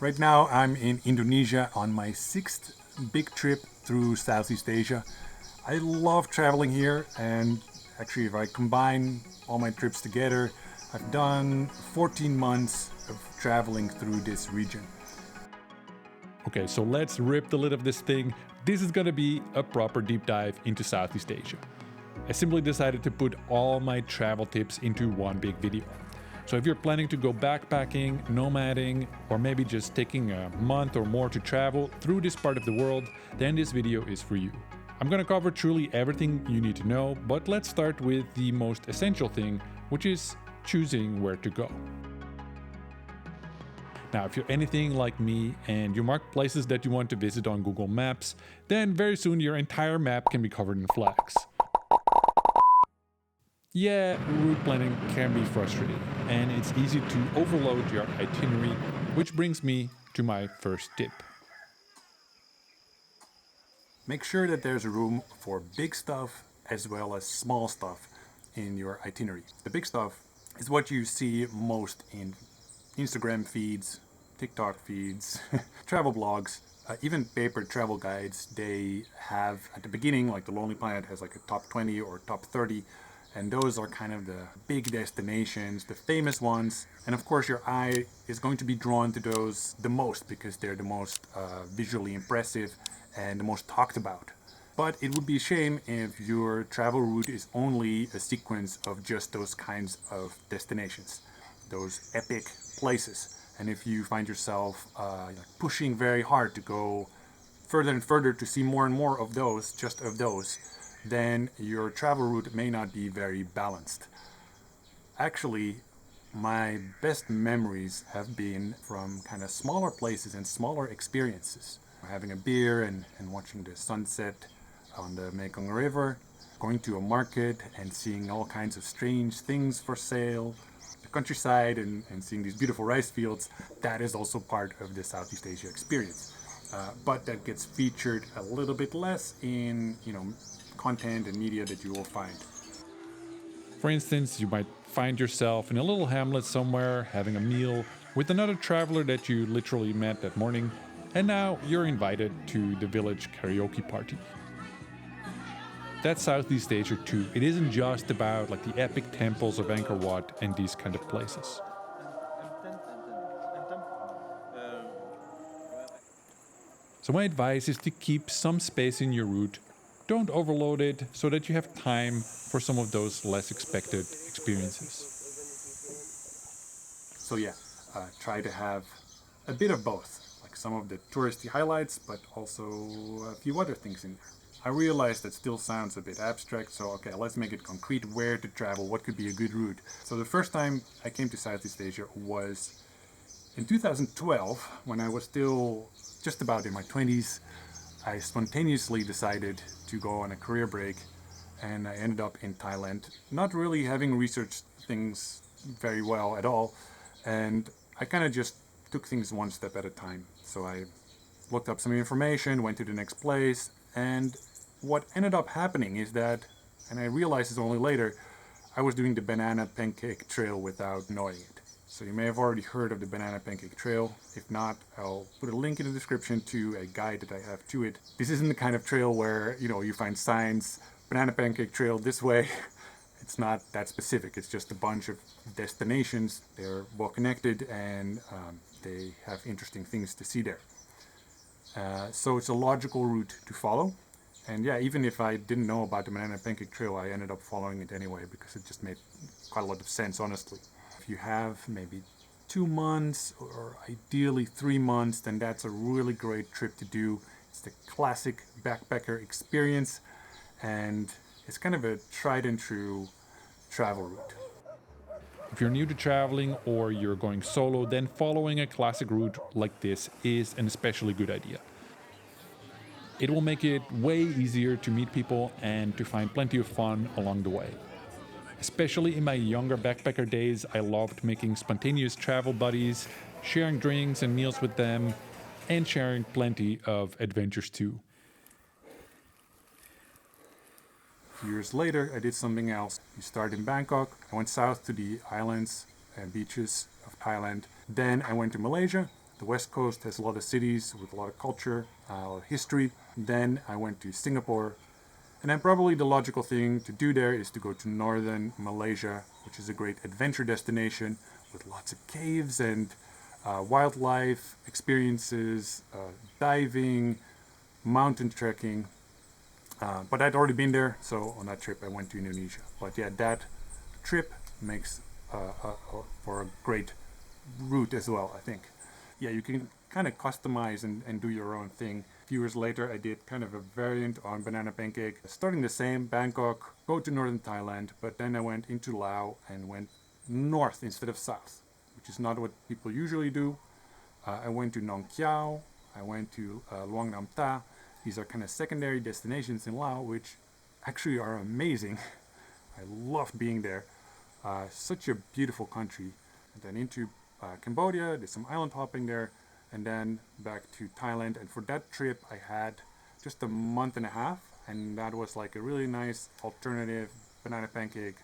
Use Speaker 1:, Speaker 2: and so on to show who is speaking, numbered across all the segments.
Speaker 1: Right now I'm in Indonesia on my 6th big trip through Southeast Asia. I love traveling here, and actually if I combine all my trips together, I've done 14 months of traveling through this region.
Speaker 2: Okay, so let's rip the lid of this thing. This is gonna be a proper deep dive into Southeast Asia. I simply decided to put all my travel tips into one big video. So if you're planning to go backpacking, nomading, or maybe just taking a month or more to travel through this part of the world, then this video is for you. I'm gonna cover truly everything you need to know, but let's start with the most essential thing, which is choosing where to go. Now, if you're anything like me and you mark places that you want to visit on Google Maps, then very soon your entire map can be covered in flags. Yeah, route planning can be frustrating, and it's easy to overload your itinerary, which brings me to my first tip.
Speaker 1: Make sure that there's room for big stuff as well as small stuff in your itinerary. The big stuff is what you see most in Instagram feeds, TikTok feeds, travel blogs, even paper travel guides. They have at the beginning, like the Lonely Planet has like a top 20 or top 30, and those are kind of the big destinations, the famous ones. And of course your eye is going to be drawn to those the most because they're the most visually impressive and the most talked about. But it would be a shame if your travel route is only a sequence of just those kinds of destinations, those epic places. And if you find yourself pushing very hard to go further and further to see more and more of those, just of those, then your travel route may not be very balanced. Actually, my best memories have been from kind of smaller places and smaller experiences. Having a beer and watching the sunset on the Mekong River, going to a market and seeing all kinds of strange things for sale, the countryside and seeing these beautiful rice fields. That is also part of the Southeast Asia experience. But that gets featured a little bit less in, content and media that you will find.
Speaker 2: For instance, you might find yourself in a little hamlet somewhere having a meal with another traveler that you literally met that morning, and now you're invited to the village karaoke party. That's Southeast Asia too. It isn't just about like the epic temples of Angkor Wat and these kind of places. So my advice is to keep some space in your route. Don't overload it so that you have time for some of those less expected experiences.
Speaker 1: So yeah, try to have a bit of both, like some of the touristy highlights, but also a few other things in there. I realize that still sounds a bit abstract, so okay, let's make it concrete. Where to travel, what could be a good route? So the first time I came to Southeast Asia was in 2012, when I was still just about in my 20s. I spontaneously decided to go on a career break, and I ended up in Thailand, not really having researched things very well at all, and I kind of just took things one step at a time. So I looked up some information, went to the next place, and what ended up happening is that, and I realized this only later, I was doing the Banana Pancake trail without knowing it. So you may have already heard of the Banana Pancake trail. If not, I'll put a link in the description to a guide that I have to it. This isn't the kind of trail where, you find signs, Banana Pancake trail this way. It's not that specific. It's just a bunch of destinations. They're well connected, and they have interesting things to see there. So it's a logical route to follow. And yeah, even if I didn't know about the Banana Pancake trail, I ended up following it anyway because it just made quite a lot of sense, honestly. If you have maybe 2 months or ideally 3 months, then that's a really great trip to do. It's the classic backpacker experience, and it's kind of a tried and true travel route.
Speaker 2: If you're new to traveling or you're going solo, then following a classic route like this is an especially good idea. It will make it way easier to meet people and to find plenty of fun along the way. Especially in my younger backpacker days, I loved making spontaneous travel buddies, sharing drinks and meals with them, and sharing plenty of adventures too.
Speaker 1: Years later, I did something else. We started in Bangkok. I went south to the islands and beaches of Thailand. Then I went to Malaysia, The West Coast has a lot of cities with a lot of culture, a lot of history. Then I went to Singapore. And then probably the logical thing to do there is to go to northern Malaysia, which is a great adventure destination with lots of caves and wildlife experiences, diving, mountain trekking. But I'd already been there, so on that trip I went to Indonesia. But yeah, that trip makes for a great route as well, I think. Yeah, you can kind of customize and do your own thing. A few years later, I did kind of a variant on Banana Pancake, starting the same, Bangkok, go to northern Thailand, but then I went into Laos and went north instead of south, which is not what people usually do. I went to Nong Kiao, I went to Luang Nam Ta. These are kind of secondary destinations in Laos, which actually are amazing. I loved being there. Such a beautiful country. And then into Cambodia, did some island hopping there, and then back to Thailand. And for that trip, I had just a month and a half, and that was like a really nice alternative Banana Pancake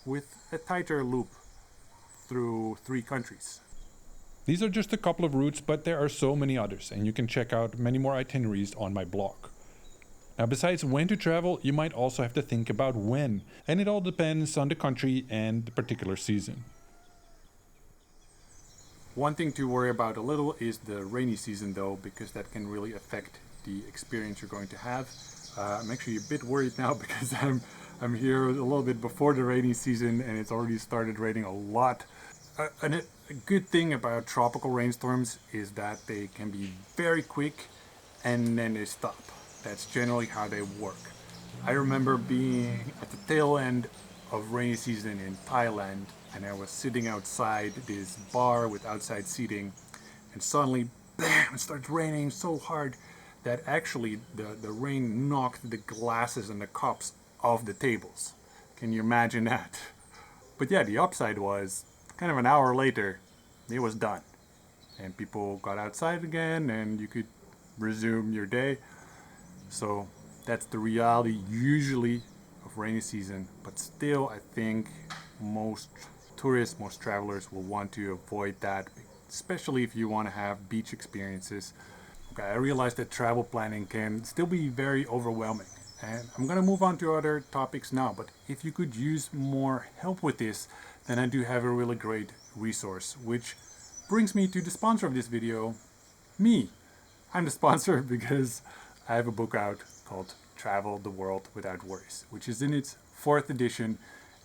Speaker 1: with a tighter loop through 3 countries.
Speaker 2: These are just a couple of routes, but there are so many others, and you can check out many more itineraries on my blog. Now, besides when to travel, you might also have to think about when, and it all depends on the country and the particular season.
Speaker 1: One thing to worry about a little is the rainy season though, because that can really affect the experience you're going to have. I'm actually a bit worried now because I'm here a little bit before the rainy season and it's already started raining a lot. A good thing about tropical rainstorms is that they can be very quick and then they stop. That's generally how they work. I remember being at the tail end of rainy season in Thailand, and I was sitting outside this bar with outside seating, and suddenly, bam, it starts raining so hard that actually the rain knocked the glasses and the cups off the tables. Can you imagine that? But yeah, the upside was kind of an hour later, it was done. And people got outside again and you could resume your day. So that's the reality usually of rainy season. But still, I think most tourists, most travelers will want to avoid that, especially if you want to have beach experiences. Okay, I realize that travel planning can still be very overwhelming. And I'm going to move on to other topics now, but if you could use more help with this, then I do have a really great resource, which brings me to the sponsor of this video, me. I'm the sponsor because I have a book out called Travel the World Without Worries, which is in its 4th edition,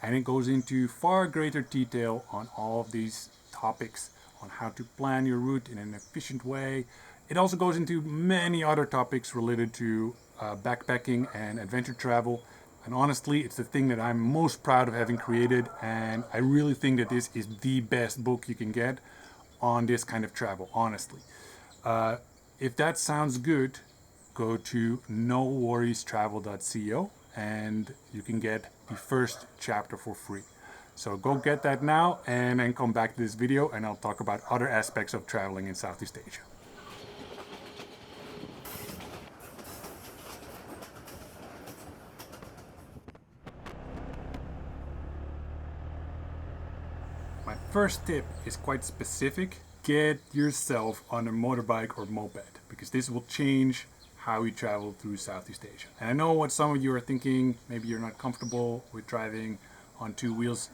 Speaker 1: and it goes into far greater detail on all of these topics, on how to plan your route in an efficient way. It also goes into many other topics related to backpacking and adventure travel. And honestly, it's the thing that I'm most proud of having created, and I really think that this is the best book you can get on this kind of travel, honestly. If that sounds good, go to noworriestravel.co and you can get the first chapter for free. So go get that now and then come back to this video and I'll talk about other aspects of traveling in Southeast Asia. My first tip is quite specific. Get yourself on a motorbike or moped, because this will change how you travel through Southeast Asia. And I know what some of you are thinking, maybe you're not comfortable with driving on 2 wheels.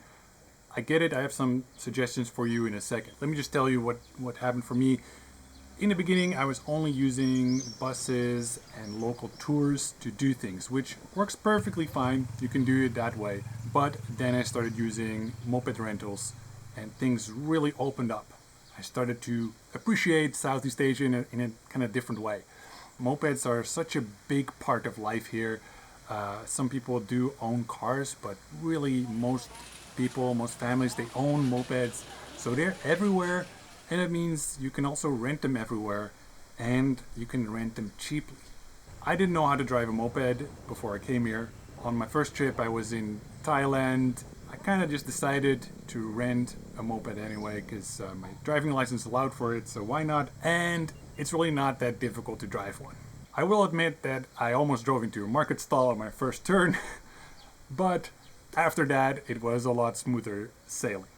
Speaker 1: I get it, I have some suggestions for you in a second. Let me just tell you what happened for me. In the beginning, I was only using buses and local tours to do things, which works perfectly fine. You can do it that way. But then I started using moped rentals and things really opened up. I started to appreciate Southeast Asia in a kind of different way. Mopeds are such a big part of life here. Some people do own cars, but really most people, most families, they own mopeds. So they're everywhere, and it means you can also rent them everywhere, and you can rent them cheaply. I didn't know how to drive a moped before I came here. On my first trip, I was in Thailand. I kind of just decided to rent a moped anyway because my driving license allowed for it, so why not? And it's really not that difficult to drive one. I will admit that I almost drove into a market stall on my first turn, but after that it was a lot smoother sailing.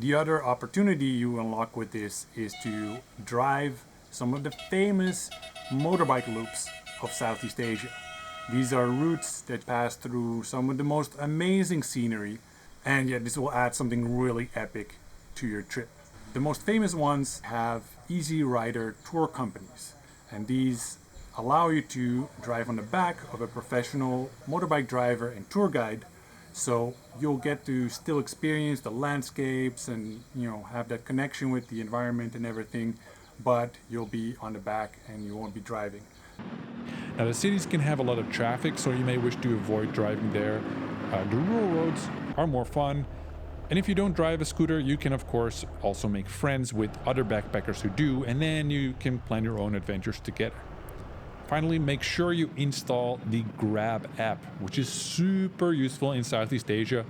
Speaker 1: The other opportunity you unlock with this is to drive some of the famous motorbike loops of Southeast Asia. These are routes that pass through some of the most amazing scenery, and yet this will add something really epic to your trip. The most famous ones have easy rider tour companies, and these allow you to drive on the back of a professional motorbike driver and tour guide, so you'll get to still experience the landscapes and have that connection with the environment and everything, but you'll be on the back and you won't be driving.
Speaker 2: Now, the cities can have a lot of traffic, so you may wish to avoid driving there. The rural roads are more fun. And if you don't drive a scooter, you can of course also make friends with other backpackers who do, and then you can plan your own adventures together. Finally, make sure you install the Grab app, which is super useful in Southeast Asia.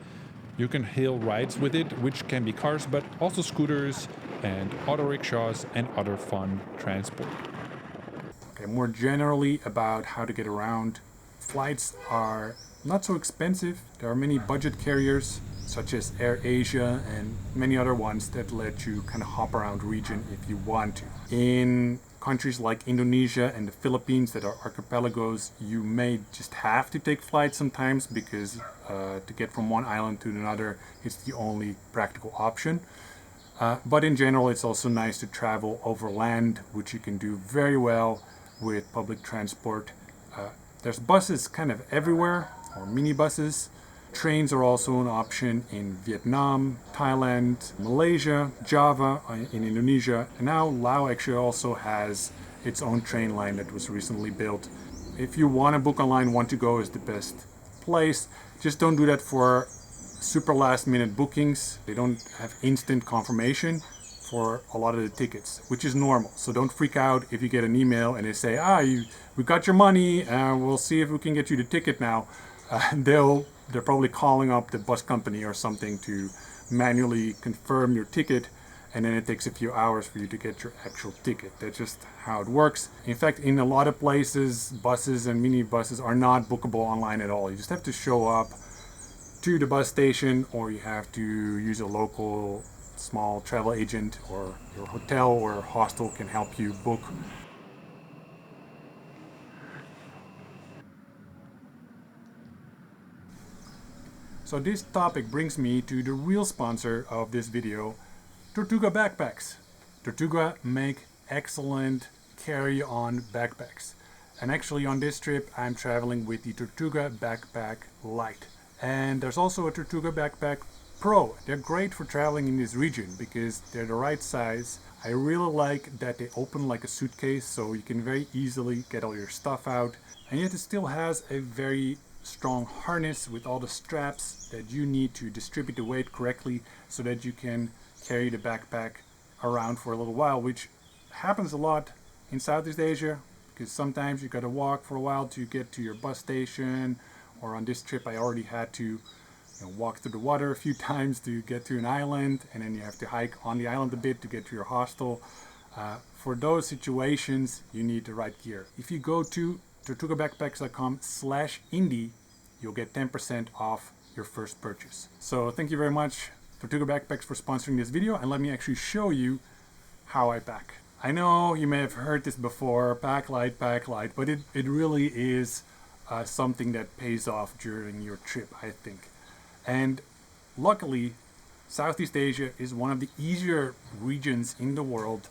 Speaker 2: You can hail rides with it, which can be cars, but also scooters and auto rickshaws and other fun transport.
Speaker 1: Okay, more generally about how to get around. Flights are not so expensive. There are many budget carriers such as AirAsia and many other ones that let you kind of hop around the region if you want to. In countries like Indonesia and the Philippines that are archipelagos, you may just have to take flights sometimes because to get from one island to another is the only practical option. But in general, it's also nice to travel over land, which you can do very well with public transport. There's buses kind of everywhere, or minibuses. Trains are also an option in Vietnam, Thailand, Malaysia, Java, in Indonesia, and now Laos actually also has its own train line that was recently built. If you want to book online, Want2Go is the best place. Just don't do that for super last minute bookings. They don't have instant confirmation for a lot of the tickets, which is normal. So don't freak out if you get an email and they say, we got your money, we'll see if we can get you the ticket now. They're probably calling up the bus company or something to manually confirm your ticket, and then it takes a few hours for you to get your actual ticket. That's just how it works. In fact, in a lot of places, buses and minibuses are not bookable online at all. You just have to show up to the bus station, or you have to use a local small travel agent, or your hotel or hostel can help you book. So this topic brings me to the real sponsor of this video, Tortuga backpacks. Tortuga make excellent carry-on backpacks. And actually on this trip, I'm traveling with the Tortuga Backpack Lite. And there's also a Tortuga Backpack Pro. They're great for traveling in this region because they're the right size. I really like that they open like a suitcase, so you can very easily get all your stuff out. And yet it still has a very strong harness with all the straps that you need to distribute the weight correctly so that you can carry the backpack around for a little while, which happens a lot in Southeast Asia because sometimes you got to walk for a while to get to your bus station, or on this trip I already had to walk through the water a few times to get to an island, and then you have to hike on the island a bit to get to your hostel. For those situations, you need the right gear. If you go to tortugabackpacks.com/indie, you'll get 10% off your first purchase. So thank you very much, Tortuga Backpacks, for sponsoring this video, and let me actually show you how I pack. I know you may have heard this before, pack light, but it really is something that pays off during your trip, I think. And luckily, Southeast Asia is one of the easier regions in the world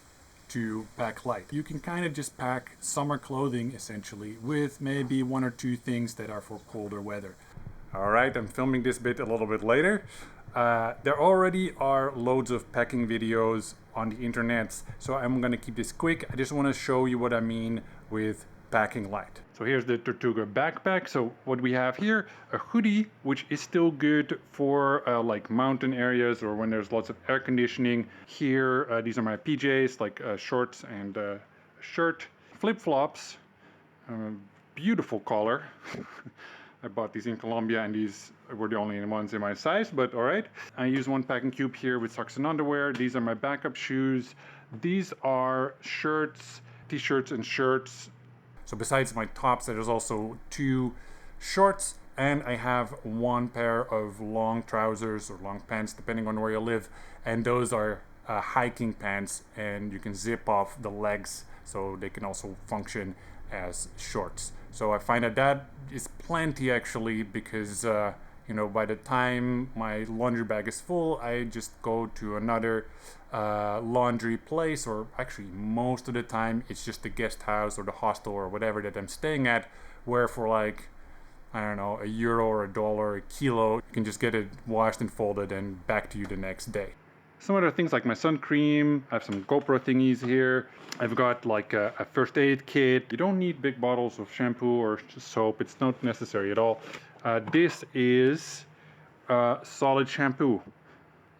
Speaker 1: to pack light. You can kind of just pack summer clothing essentially with maybe one or two things that are for colder weather. All right, I'm filming this bit a little bit later. There already are loads of packing videos on the internet, so I'm gonna keep this quick. I just wanna show you what I mean with packing light. So here's the Tortuga backpack. So what we have here, a hoodie, which is still good for like mountain areas or when there's lots of air conditioning. Here, these are my PJs, like shorts and a shirt. Flip-flops, beautiful color. I bought these in Colombia and these were the only ones in my size, but all right. I use one packing cube here with socks and underwear. These are my backup shoes. These are shirts, t-shirts and shirts. So besides my tops, there's also two shorts And I have one pair of long trousers or long pants, depending on where you live. And those are hiking pants, and you can zip off the legs so they can also function as shorts. So I find that that is plenty actually, because by the time my laundry bag is full, I just go to another laundry place, or actually most of the time it's just the guest house or the hostel or whatever that I'm staying at, where for like, I don't know, €1 or $1 a kilo, you can just get it washed and folded and back to you the next day. Some other things like my sun cream, I have some GoPro thingies here. I've got like a first aid kit. You don't need big bottles of shampoo or soap, it's not necessary at all. This is solid shampoo.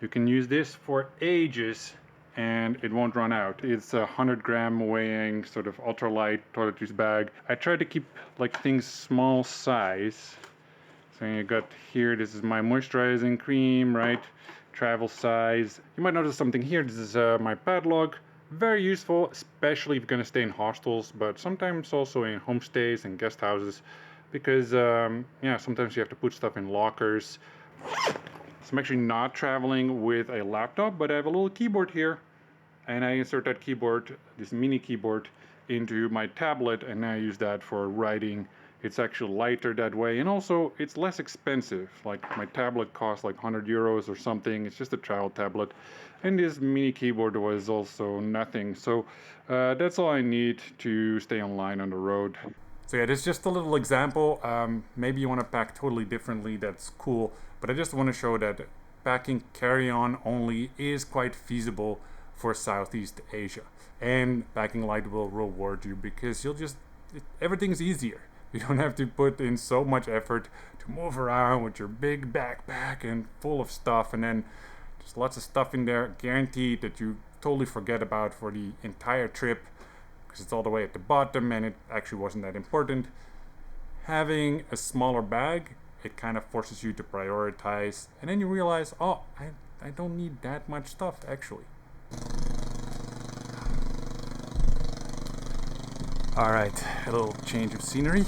Speaker 1: You can use this for ages and it won't run out. It's a 100-gram weighing sort of ultralight toiletries bag. I try to keep like things small size. So you got here, this is my moisturizing cream, right? Travel size. You might notice something here. This is my padlock. Very useful, especially if you're gonna stay in hostels, but sometimes also in homestays and guest houses, because sometimes you have to put stuff in lockers. So I'm actually not traveling with a laptop, but I have a little keyboard here, and I insert that keyboard, this mini keyboard, into my tablet, and I use that for writing. It's actually lighter that way, and also it's less expensive. Like my tablet costs like €100 or something. It's just a travel tablet, and this mini keyboard was also nothing. So that's all I need to stay online on the road. So yeah, this is just a little example. Maybe you want to pack totally differently, that's cool, but I just want to show that packing carry-on only is quite feasible for Southeast Asia. And packing light will reward you, because everything's easier. You don't have to put in so much effort to move around with your big backpack and full of stuff, and then just lots of stuff in there, guaranteed that you totally forget about for the entire trip, because it's all the way at the bottom and it actually wasn't that important. Having a smaller bag, it kind of forces you to prioritize, and then you realize, oh, I don't need that much stuff actually. Alright, a little change of scenery.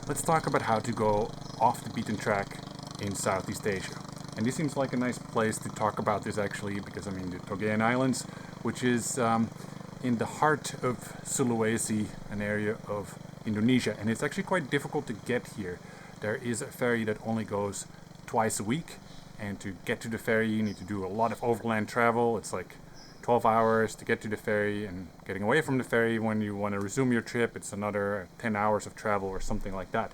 Speaker 1: Let's talk about how to go off the beaten track in Southeast Asia. And this seems like a nice place to talk about this actually, because I'm in the Tortuga Islands, which is in the heart of Sulawesi, an area of Indonesia, and it's actually quite difficult to get here. There is a ferry that only goes twice a week, and to get to the ferry you need to do a lot of overland travel. It's like 12 hours to get to the ferry, and getting away from the ferry when you want to resume your trip, it's another 10 hours of travel or something like that.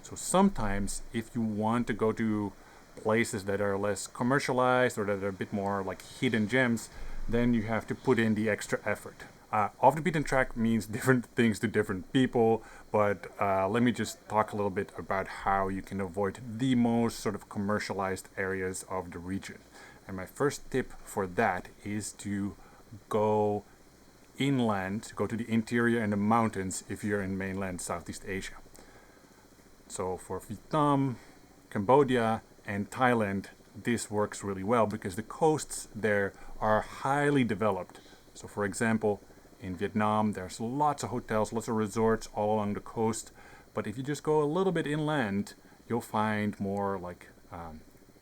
Speaker 1: So sometimes if you want to go to places that are less commercialized or that are a bit more like hidden gems, then you have to put in the extra effort. Off the beaten track means different things to different people, but let me just talk a little bit about how you can avoid the most sort of commercialized areas of the region. And my first tip for that is to go inland, go to the interior and the mountains if you're in mainland Southeast Asia. So for Vietnam, Cambodia, and Thailand, this works really well because the coasts there are highly developed. So for example, in Vietnam, there's lots of hotels, lots of resorts all along the coast. But if you just go a little bit inland, you'll find more like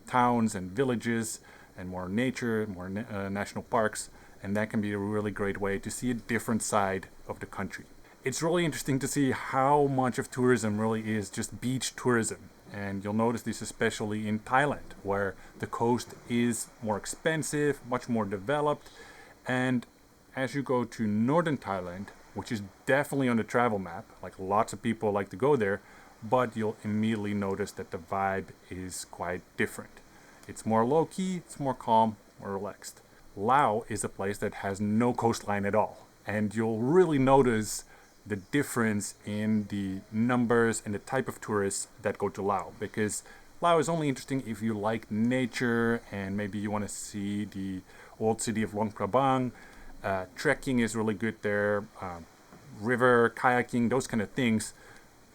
Speaker 1: towns and villages and more nature, more national parks. And that can be a really great way to see a different side of the country. It's really interesting to see how much of tourism really is just beach tourism. And you'll notice this especially in Thailand, where the coast is more expensive, much more developed. And as you go to northern Thailand, which is definitely on the travel map, like lots of people like to go there, but you'll immediately notice that the vibe is quite different. It's more low-key, it's more calm, more relaxed. Laos is a place that has no coastline at all, and you'll really notice the difference in the numbers and the type of tourists that go to Laos, because Laos is only interesting if you like nature and maybe you want to see the old city of Luang Prabang. Trekking is really good there, river, kayaking, those kind of things,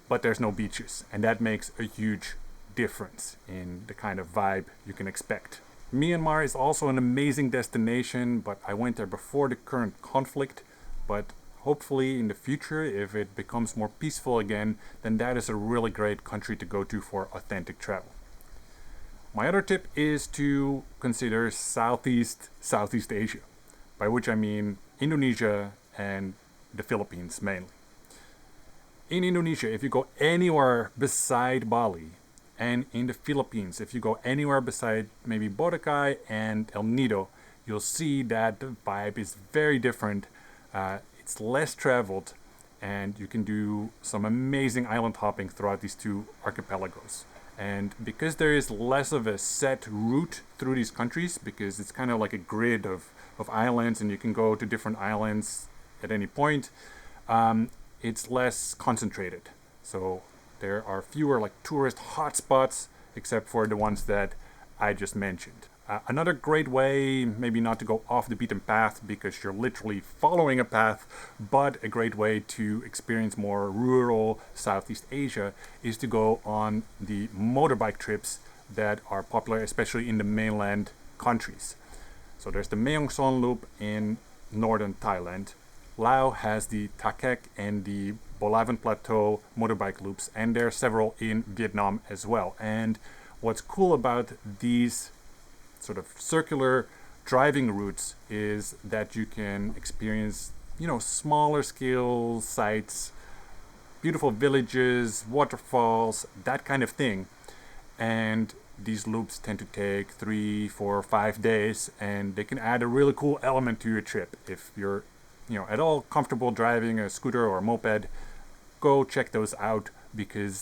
Speaker 1: but there's no beaches, and that makes a huge difference in the kind of vibe you can expect. Myanmar is also an amazing destination, but I went there before the current conflict, but hopefully in the future, if it becomes more peaceful again, then that is a really great country to go to for authentic travel. My other tip is to consider Southeast Asia, by which I mean Indonesia and the Philippines mainly. In Indonesia, if you go anywhere beside Bali, and in the Philippines, if you go anywhere beside maybe Boracay and El Nido, you'll see that the vibe is very different. It's less traveled, and you can do some amazing island hopping throughout these two archipelagos. And because there is less of a set route through these countries, because it's kind of like a grid of islands and you can go to different islands at any point, it's less concentrated. So there are fewer like tourist hotspots, except for the ones that I just mentioned. Another great way, maybe not to go off the beaten path because you're literally following a path, but a great way to experience more rural Southeast Asia is to go on the motorbike trips that are popular, especially in the mainland countries. So there's the Mae Son Loop in northern Thailand. Laos has the Takek and the Bolaven Plateau motorbike loops, and there are several in Vietnam as well. And what's cool about these sort of circular driving routes is that you can experience, smaller scale sites, beautiful villages, waterfalls, that kind of thing. And these loops tend to take 3, 4, 5 days, and they can add a really cool element to your trip. If you're, at all comfortable driving a scooter or a moped, go check those out because,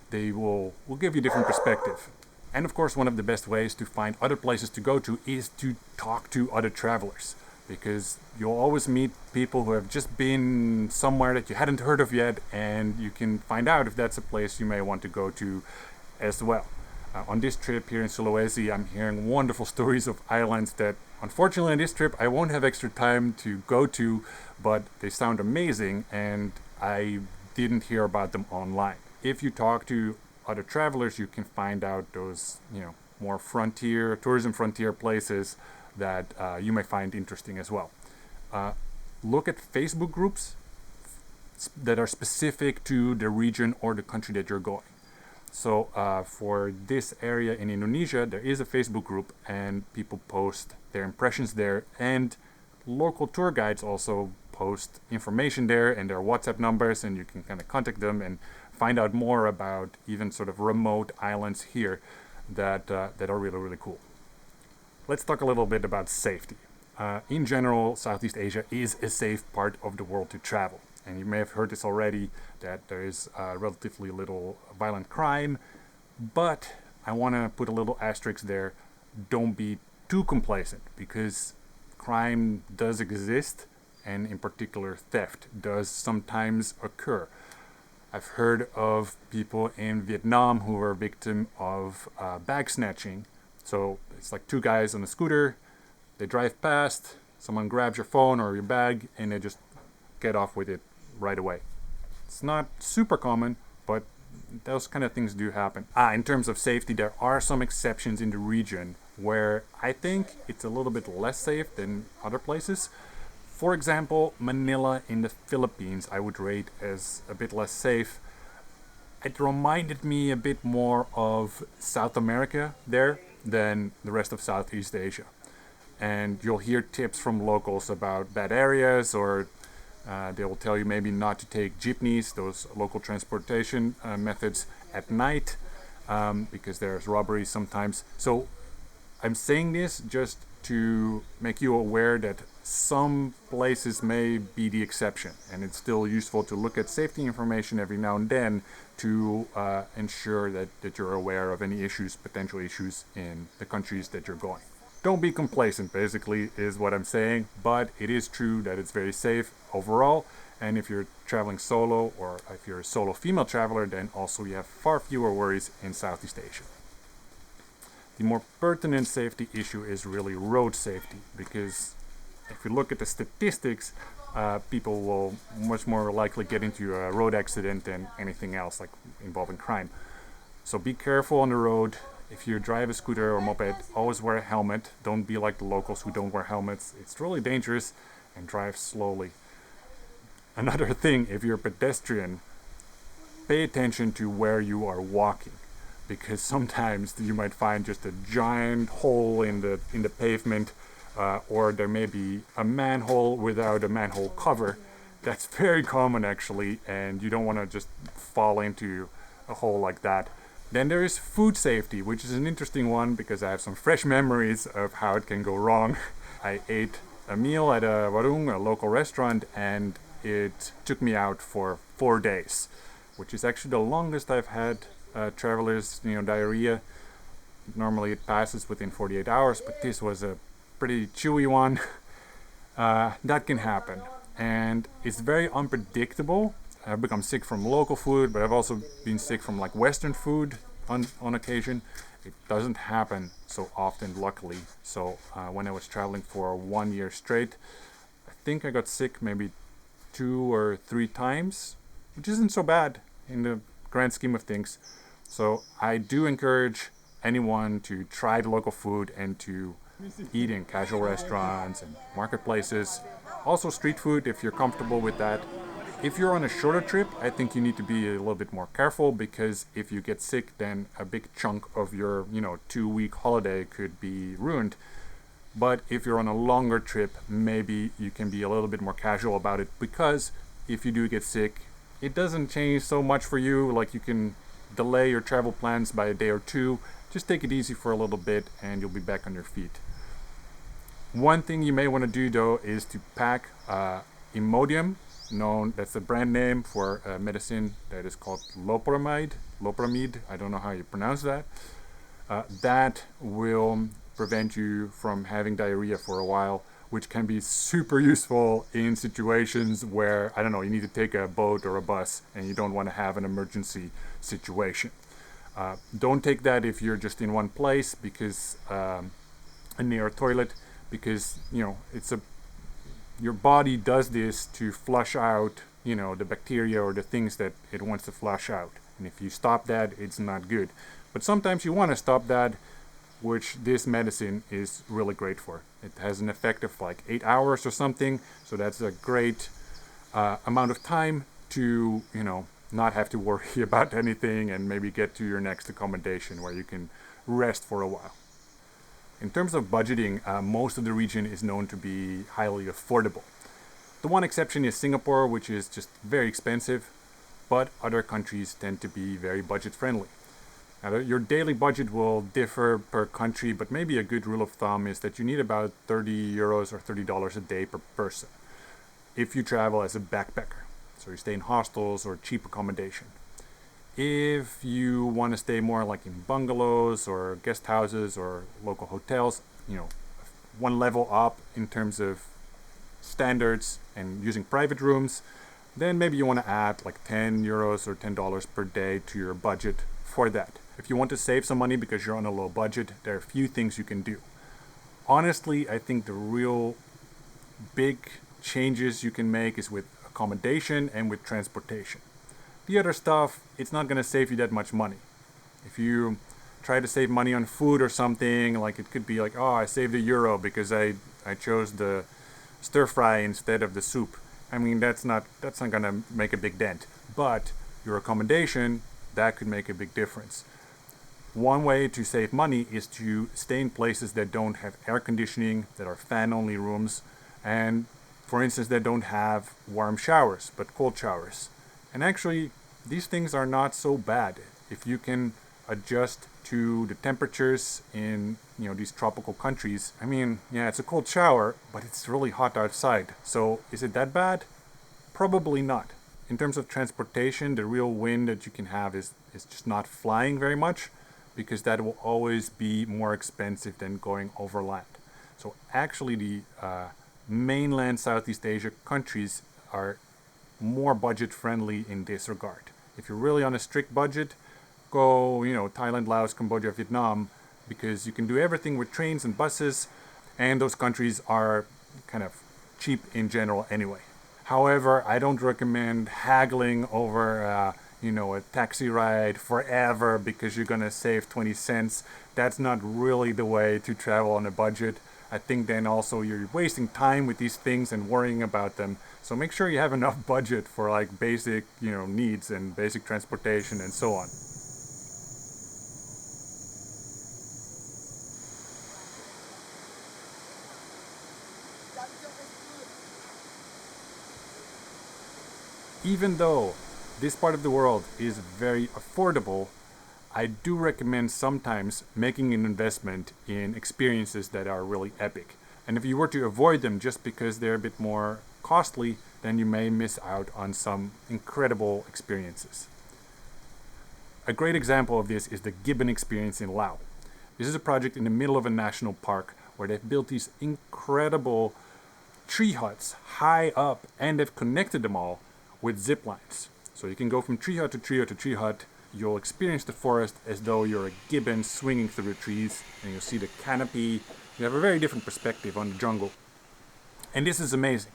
Speaker 1: they will give you a different perspective. And of course, one of the best ways to find other places to go to is to talk to other travelers, because you'll always meet people who have just been somewhere that you hadn't heard of yet, and you can find out if that's a place you may want to go to as well. On this trip here in Sulawesi, I'm hearing wonderful stories of islands that, unfortunately, on this trip I won't have extra time to go to, but they sound amazing, and I didn't hear about them online. If you talk to other travelers, you can find out those, more tourism frontier places that you may find interesting as well. Look at Facebook groups that are specific to the region or the country that you're going. So for this area in Indonesia, there is a Facebook group and people post their impressions there, and local tour guides also post information there and their WhatsApp numbers, and you can kind of contact them and find out more about even sort of remote islands here that are really, really cool. Let's talk a little bit about safety. In general, Southeast Asia is a safe part of the world to travel. And you may have heard this already, that there is relatively little violent crime. But I want to put a little asterisk there. Don't be too complacent, because crime does exist, and in particular theft does sometimes occur. I've heard of people in Vietnam who were victim of bag snatching. So it's like two guys on a scooter, they drive past, someone grabs your phone or your bag, and they just get off with it right away. It's not super common, but those kind of things do happen. In terms of safety, there are some exceptions in the region where I think it's a little bit less safe than other places. For example, Manila in the Philippines, I would rate as a bit less safe. It reminded me a bit more of South America there than the rest of Southeast Asia. And you'll hear tips from locals about bad areas, or they will tell you maybe not to take jeepneys, those local transportation methods, at night, because there's robbery sometimes. So I'm saying this just to make you aware that some places may be the exception, and it's still useful to look at safety information every now and then to ensure that you're aware of any potential issues in the countries that you're going. Don't be complacent, basically, is what I'm saying, but it is true that it's very safe overall, and if you're traveling solo, or if you're a solo female traveler, then also you have far fewer worries in Southeast Asia. The more pertinent safety issue is really road safety, because if you look at the statistics, people will much more likely get into a road accident than anything else, like involving crime. So be careful on the road. If you drive a scooter or moped, always wear a helmet. Don't be like the locals who don't wear helmets. It's really dangerous, and drive slowly. Another thing, if you're a pedestrian, pay attention to where you are walking, because sometimes you might find just a giant hole in the pavement, or there may be a manhole without a manhole cover. That's very common actually, and you don't want to just fall into a hole like that. Then there is food safety, which is an interesting one because I have some fresh memories of how it can go wrong. I ate a meal at a warung, a local restaurant, and it took me out for 4 days, which is actually the longest I've had travelers, diarrhea. Normally it passes within 48 hours, but this was a pretty chewy one. That can happen, and it's very unpredictable. I've become sick from local food, but I've also been sick from like Western food on occasion. It doesn't happen so often, luckily. So when I was traveling for 1 year straight, I think I got sick maybe 2 or 3 times, which isn't so bad in the grand scheme of things. So I do encourage anyone to try the local food and to eat in casual restaurants and marketplaces. Also street food if you're comfortable with that. If you're on a shorter trip, I think you need to be a little bit more careful, because if you get sick, then a big chunk of your 2-week holiday could be ruined. But if you're on a longer trip, maybe you can be a little bit more casual about it, because if you do get sick, it doesn't change so much for you. Like, you can delay your travel plans by a day or two. Just take it easy for a little bit and you'll be back on your feet. One thing you may want to do though is to pack Imodium, that's the brand name for a medicine that is called loperamide, I don't know how you pronounce that. That will prevent you from having diarrhea for a while, which can be super useful in situations where, I don't know, you need to take a boat or a bus and you don't want to have an emergency situation. Don't take that if you're just in one place, because near a toilet, because your body does this to flush out the bacteria or the things that it wants to flush out, and if you stop that, it's not good. But sometimes you want to stop that, which this medicine is really great for. It has an effect of like 8 hours or something, so that's a great amount of time to not have to worry about anything and maybe get to your next accommodation where you can rest for a while. In terms of budgeting, most of the region is known to be highly affordable. The one exception is Singapore, which is just very expensive, but other countries tend to be very budget friendly. Now, your daily budget will differ per country, but maybe a good rule of thumb is that you need about 30 euros or $30 a day per person if you travel as a backpacker. So you stay in hostels or cheap accommodation. If you want to stay more like in bungalows or guest houses or local hotels, one level up in terms of standards and using private rooms, then maybe you want to add like 10 euros or $10 per day to your budget for that. If you want to save some money because you're on a low budget, there are a few things you can do. Honestly, I think the real big changes you can make is with accommodation and with transportation. The other stuff, it's not going to save you that much money. If you try to save money on food or something, like it could be like, oh, I saved €1 because I chose the stir fry instead of the soup. I mean, that's not going to make a big dent. But your accommodation, that could make a big difference. One way to save money is to stay in places that don't have air conditioning, that are fan-only rooms, and for instance, that don't have warm showers, but cold showers. And actually, these things are not so bad if you can adjust to the temperatures in these tropical countries. I mean, yeah, it's a cold shower, but it's really hot outside. So is it that bad? Probably not. In terms of transportation, the real win that you can have is just not flying very much, because that will always be more expensive than going overland. So actually, the mainland Southeast Asia countries are more budget friendly in this regard. If you're really on a strict budget, go Thailand, Laos, Cambodia, Vietnam, because you can do everything with trains and buses, and those countries are kind of cheap in general anyway. However, I don't recommend haggling over a taxi ride forever because you're gonna save 20 cents. That's not really the way to travel on a budget. I think then also you're wasting time with these things and worrying about them. So make sure you have enough budget for like basic, needs and basic transportation and so on. Even though this part of the world is very affordable, I do recommend sometimes making an investment in experiences that are really epic. And if you were to avoid them just because they're a bit more costly, then you may miss out on some incredible experiences. A great example of this is the gibbon experience in Laos. This is a project in the middle of a national park where they've built these incredible tree huts high up, and they've connected them all with zip lines. So you can go from tree hut to tree hut to tree hut. You'll experience the forest as though you're a gibbon swinging through the trees, and you'll see the canopy. You have a very different perspective on the jungle. And this is amazing.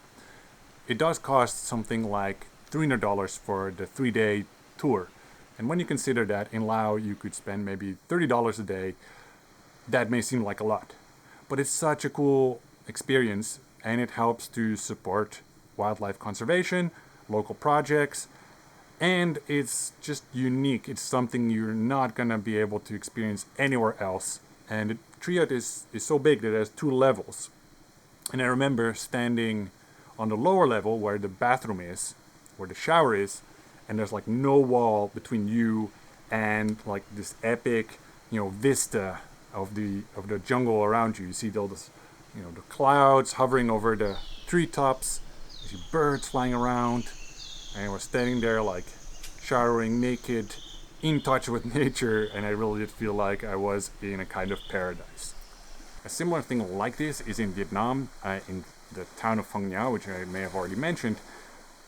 Speaker 1: It does cost something like $300 for the 3-day tour. And when you consider that in Laos you could spend maybe $30 a day, that may seem like a lot. But it's such a cool experience, and it helps to support wildlife conservation, local projects, and it's just unique. It's something you're not gonna be able to experience anywhere else. And the tree hut is so big that it has 2 levels. And I remember standing on the lower level where the bathroom is, where the shower is, and there's like no wall between you and like this epic, vista of the jungle around you. You see all this, the clouds hovering over the treetops. You see birds flying around, and I was standing there like showering naked, in touch with nature, and I really did feel like I was in a kind of paradise. A similar thing like this is in Vietnam, in the town of Phong Nha, which I may have already mentioned.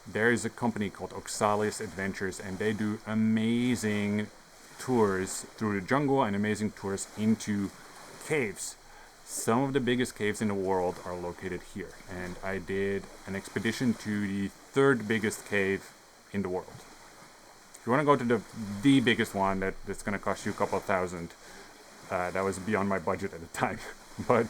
Speaker 1: There is a company called Oxalis Adventures, and they do amazing tours through the jungle and amazing tours into caves. Some of the biggest caves in the world are located here, and I did an expedition to the 3rd biggest cave in the world. If you want to go to the biggest one, that's going to cost you a couple of thousand. That was beyond my budget at the time. But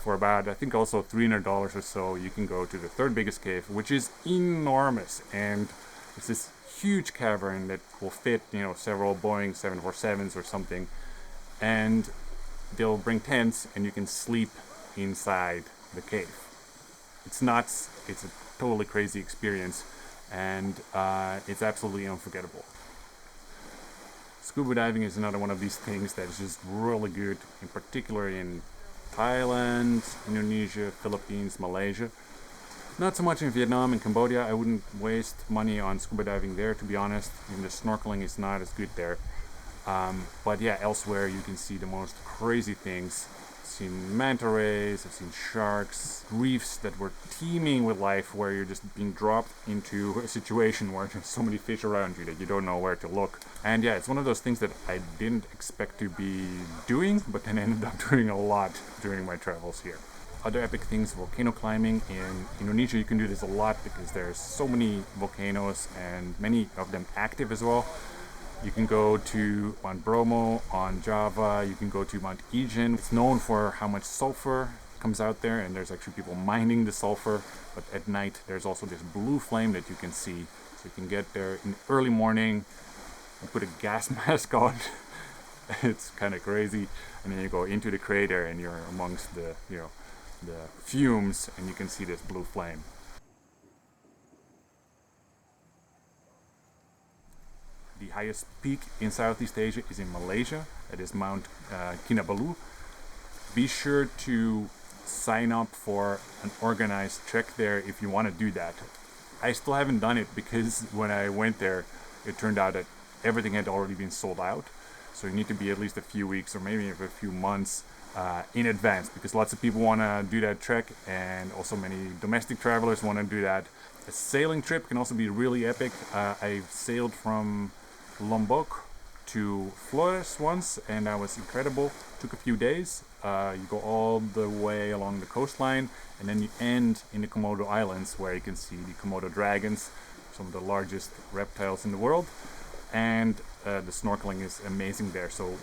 Speaker 1: for about, I think also $300 or so, you can go to the 3rd biggest cave, which is enormous. And it's this huge cavern that will fit, several Boeing 747s or something. And they'll bring tents, and you can sleep inside the cave. It's nuts. It's a totally crazy experience, and it's absolutely unforgettable. Scuba diving is another one of these things that is just really good, in particular in Thailand, Indonesia, Philippines, Malaysia. Not so much in Vietnam and Cambodia. I wouldn't waste money on scuba diving there, to be honest. Even the snorkeling is not as good there. But yeah, elsewhere you can see the most crazy things. I've seen manta rays, I've seen sharks, reefs that were teeming with life, where you're just being dropped into a situation where there's so many fish around you that you don't know where to look. And yeah, it's one of those things that I didn't expect to be doing, but then ended up doing a lot during my travels here. Other epic things, volcano climbing. In Indonesia you can do this a lot because there's so many volcanoes, and many of them active as well. You can go to Mount Bromo on Java, you can go to Mount Ijen. It's known for how much sulfur comes out there, and there's actually people mining the sulfur, but at night there's also this blue flame that you can see. So you can get there in the early morning and put a gas mask on. It's kind of crazy, and then you go into the crater and you're amongst the fumes, and you can see this blue flame. The highest peak in Southeast Asia is in Malaysia. It is Mount Kinabalu. Be sure to sign up for an organized trek there if you want to do that. I still haven't done it because when I went there, it turned out that everything had already been sold out. So you need to be at least a few weeks or maybe a few months in advance, because lots of people want to do that trek, and also many domestic travelers want to do that. A sailing trip can also be really epic. I've sailed from Lombok to Flores once, and that was incredible. Took a few days. You go all the way along the coastline, and then you end in the Komodo Islands, where you can see the Komodo dragons, some of the largest reptiles in the world, and the snorkeling is amazing there. So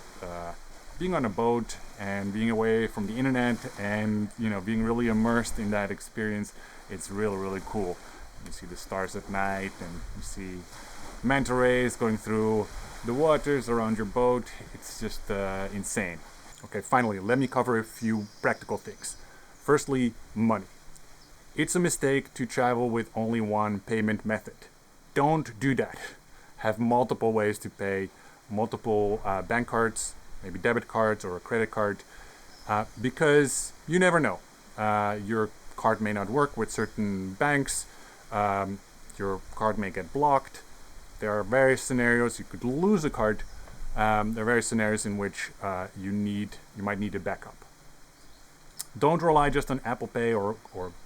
Speaker 1: being on a boat and being away from the internet and being really immersed in that experience, it's really, really cool. You see the stars at night, and you see manta rays going through the waters around your boat. It's just insane. Okay, finally, let me cover a few practical things. Firstly, money. It's a mistake to travel with only one payment method. Don't do that. Have multiple ways to pay, multiple bank cards, maybe debit cards or a credit card, because you never know. Your card may not work with certain banks. Your card may get blocked. There are various scenarios. You could lose a card. There are various scenarios in which you might need a backup. Don't rely just on Apple Pay or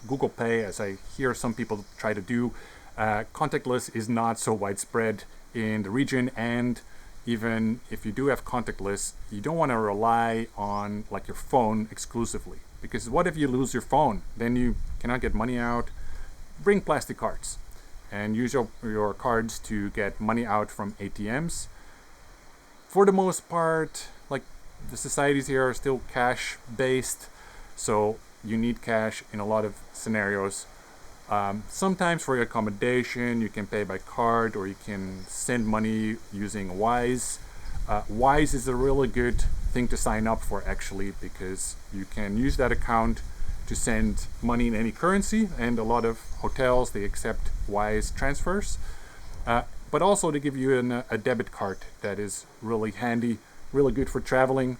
Speaker 1: Google Pay, as I hear some people try to do. Contactless is not so widespread in the region, and even if you do have contactless, you don't want to rely on like your phone exclusively, because what if you lose your phone? Then you cannot get money out. Bring plastic cards and use your cards to get money out from ATMs. For the most part, like, the societies here are still cash based, so you need cash in a lot of scenarios. Sometimes for your accommodation, you can pay by card, or you can send money using Wise. Wise is a really good thing to sign up for, actually, because you can use that account to send money in any currency, and a lot of hotels, they accept Wise transfers. But also to give you a debit card that is really handy, really good for traveling.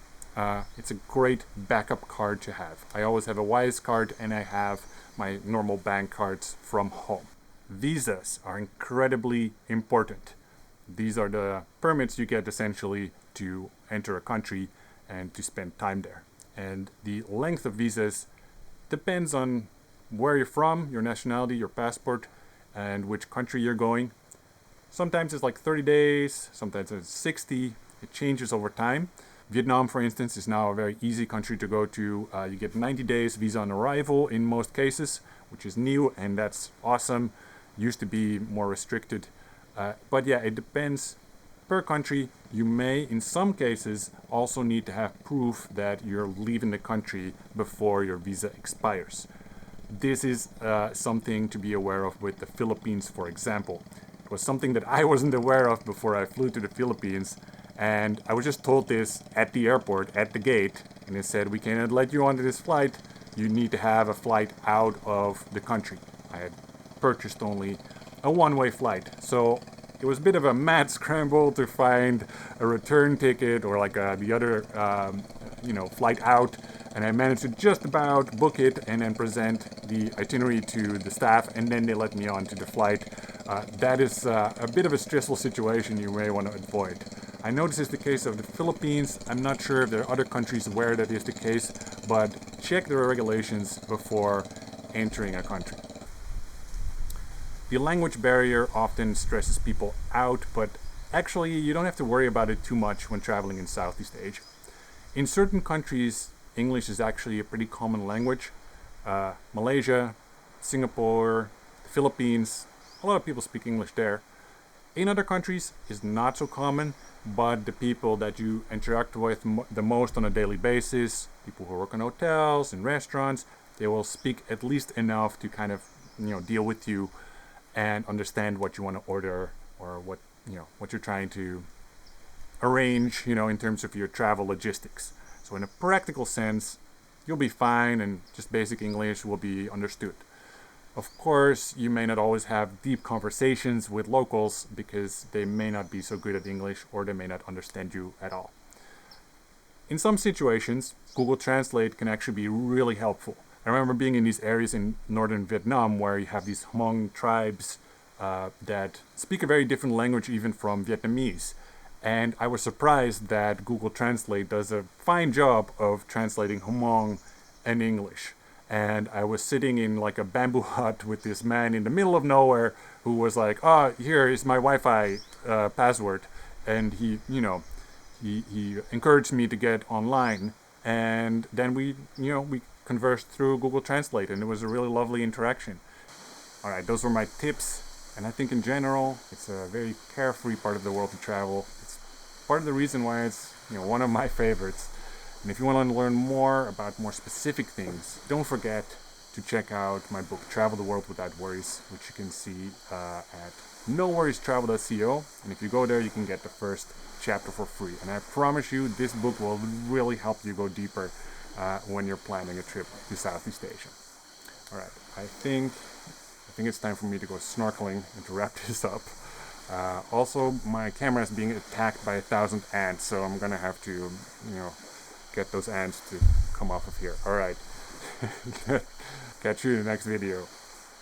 Speaker 1: It's a great backup card to have. I always have a Wise card, and I have my normal bank cards from home. Visas are incredibly important. These are the permits you get essentially to enter a country and to spend time there. And the length of visas depends on where you're from, your nationality, your passport, and which country you're going. Sometimes it's like 30 days, sometimes it's 60. It changes over time. Vietnam, for instance, is now a very easy country to go to. You get 90 days visa on arrival in most cases, which is new, and that's awesome. Used to be more restricted. But yeah, it depends per country. You may, in some cases, also need to have proof that you're leaving the country before your visa expires. This is something to be aware of with the Philippines, for example. It was something that I wasn't aware of before I flew to the Philippines. And I was just told this at the airport, at the gate, and it said, we cannot let you onto this flight. You need to have a flight out of the country. I had purchased only a one-way flight. So it was a bit of a mad scramble to find a return ticket or like the other, flight out. And I managed to just about book it and then present the itinerary to the staff, and then they let me on to the flight. That is a bit of a stressful situation you may want to avoid. I know this is the case of the Philippines. I'm not sure if there are other countries where that is the case, but check the regulations before entering a country. The language barrier often stresses people out, but actually you don't have to worry about it too much when traveling in Southeast Asia. In certain countries, English is actually a pretty common language. Malaysia, Singapore, the Philippines, a lot of people speak English there. In other countries, it's not so common, but the people that you interact with the most on a daily basis, people who work in hotels and restaurants, they will speak at least enough to kind of, deal with you and understand what you want to order or what you're trying to arrange, in terms of your travel logistics. So in a practical sense, you'll be fine, and just basic English will be understood. Of course, you may not always have deep conversations with locals because they may not be so good at English, or they may not understand you at all. In some situations, Google Translate can actually be really helpful. I remember being in these areas in northern Vietnam where you have these Hmong tribes that speak a very different language even from Vietnamese. And I was surprised that Google Translate does a fine job of translating Hmong and English. And I was sitting in like a bamboo hut with this man in the middle of nowhere who was like, here is my Wi-Fi password. And he encouraged me to get online. And then we conversed through Google Translate, and it was a really lovely interaction. All right, those were my tips. And I think in general, it's a very carefree part of the world to travel. It's part of the reason why it's one of my favorites. And if you want to learn more about more specific things, don't forget to check out my book Travel the World Without Worries, which you can see at noworriestravel.co. And if you go there, you can get the first chapter for free. And I promise you, this book will really help you go deeper when you're planning a trip to Southeast Asia. All right, I think it's time for me to go snorkeling and to wrap this up. Also, my camera is being attacked by 1,000 ants, so I'm gonna have to, get those ants to come off of here. All right, catch you in the next video.